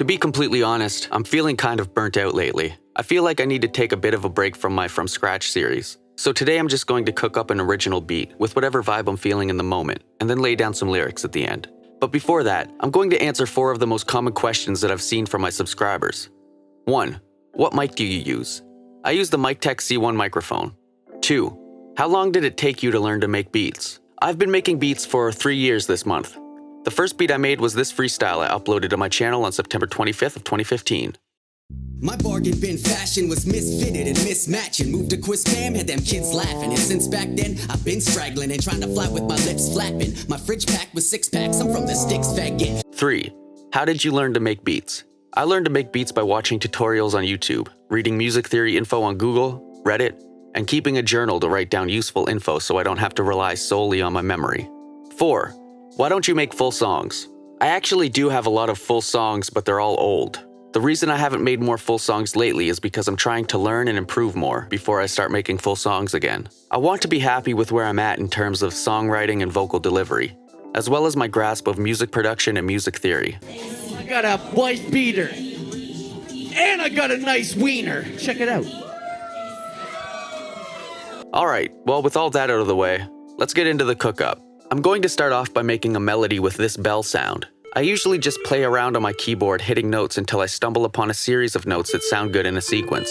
To be completely honest, I'm feeling kind of burnt out lately. I feel like I need to take a bit of a break from my From Scratch series. So today I'm just going to cook up an original beat with whatever vibe I'm feeling in the moment, and then lay down some lyrics at the end. But before that, I'm going to answer 4 of the most common questions that I've seen from my subscribers. 1. What mic do you use? I use the MicTech C1 microphone. 2. How long did it take you to learn to make beats? I've been making beats for 3 years this month. The first beat I made was this freestyle I uploaded to my channel on September 25th of 2015. My bargain bin fashion was misfitted and mismatching. Moved to Quiz Cam, had them kids laughing. And since back then, I've been straggling and trying to fly with my lips flapping. My fridge packed with 6 packs, I'm from the sticks, faggot. 3. How did you learn to make beats? I learned to make beats by watching tutorials on YouTube, reading music theory info on Google, Reddit, and keeping a journal to write down useful info so I don't have to rely solely on my memory. 4. Why don't you make full songs? I actually do have a lot of full songs, but they're all old. The reason I haven't made more full songs lately is because I'm trying to learn and improve more before I start making full songs again. I want to be happy with where I'm at in terms of songwriting and vocal delivery, as well as my grasp of music production and music theory. I got a wife beater, and I got a nice wiener. Check it out. Alright, well with all that out of the way, let's get into the cook-up. I'm going to start off by making a melody with this bell sound. I usually just play around on my keyboard hitting notes until I stumble upon a series of notes that sound good in a sequence.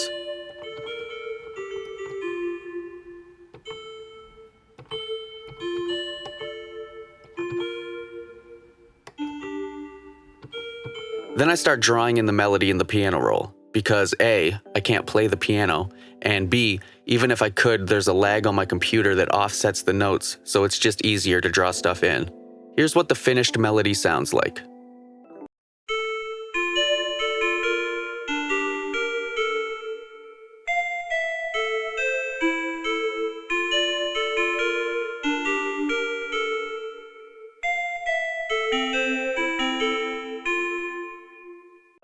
Then I start drawing in the melody in the piano roll, because A, I can't play the piano, and B, even if I could, there's a lag on my computer that offsets the notes, so it's just easier to draw stuff in. Here's what the finished melody sounds like.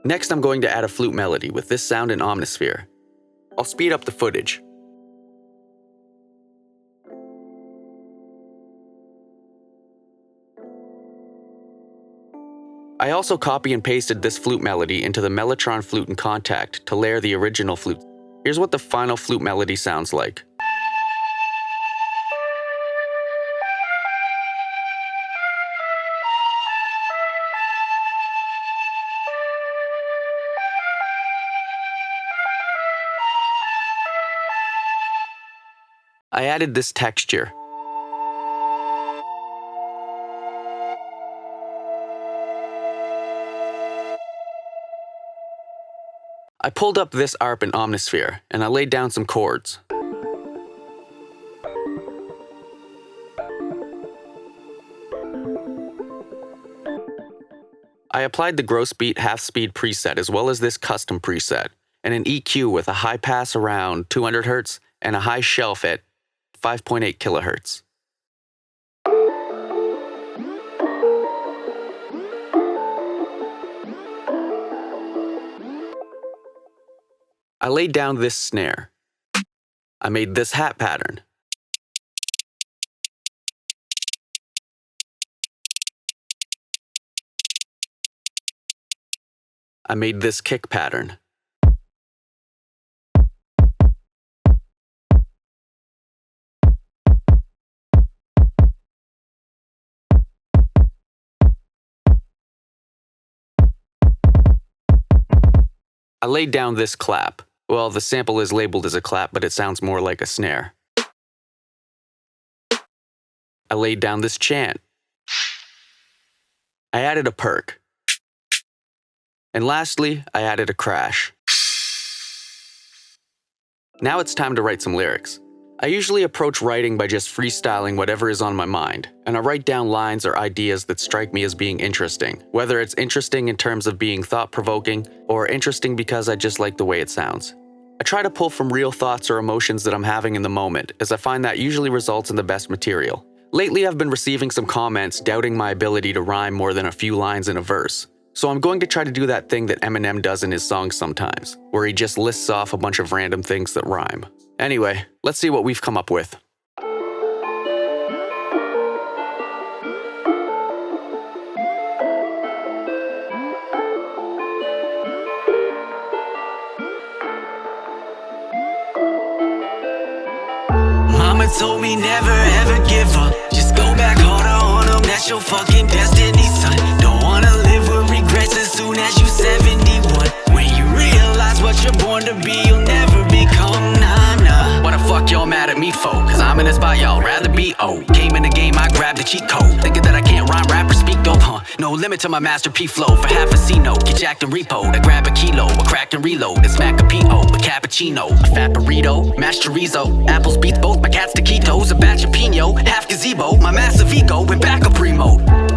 Next, I'm going to add a flute melody with this sound and omnisphere. I'll speed up the footage. I also copy and pasted this flute melody into the Mellotron flute in Contact to layer the original flute. Here's what the final flute melody sounds like. I added this texture. I pulled up this ARP in Omnisphere, and I laid down some chords. I applied the gross beat half-speed preset as well as this custom preset, and an EQ with a high pass around 200 Hz and a high shelf at 5.8 kHz. I laid down this snare. I made this hat pattern. I made this kick pattern. I laid down this clap. Well, the sample is labeled as a clap, but it sounds more like a snare. I laid down this chant. I added a perk. And lastly, I added a crash. Now it's time to write some lyrics. I usually approach writing by just freestyling whatever is on my mind, and I write down lines or ideas that strike me as being interesting, whether it's interesting in terms of being thought-provoking, or interesting because I just like the way it sounds. I try to pull from real thoughts or emotions that I'm having in the moment, as I find that usually results in the best material. Lately, I've been receiving some comments doubting my ability to rhyme more than a few lines in a verse. So I'm going to try to do that thing that Eminem does in his songs sometimes, where he just lists off a bunch of random things that rhyme. Anyway, let's see what we've come up with. told me never ever give up. Just go back harder on them, that's your fucking destiny, son. Don't wanna live with regrets as soon as you 71. When you realize what you're born to be, you'll never become, nah. What the fuck y'all mad at me for? Cause I'm in this by y'all, rather be old. Came in the game, I grabbed the cheat code. Thinking that I can't rhyme, rap, or speak dope, huh? No limit to my master P flow. For half a C-note, get jacked and repo. I grab a kilo, a crack and reload. And smack a P.O., a cappuccino, a fat burrito, mashed chorizo. Apples beats both, my cat's taquitos. A batch of pino, half gazebo. My massive ego went back a pre-mode.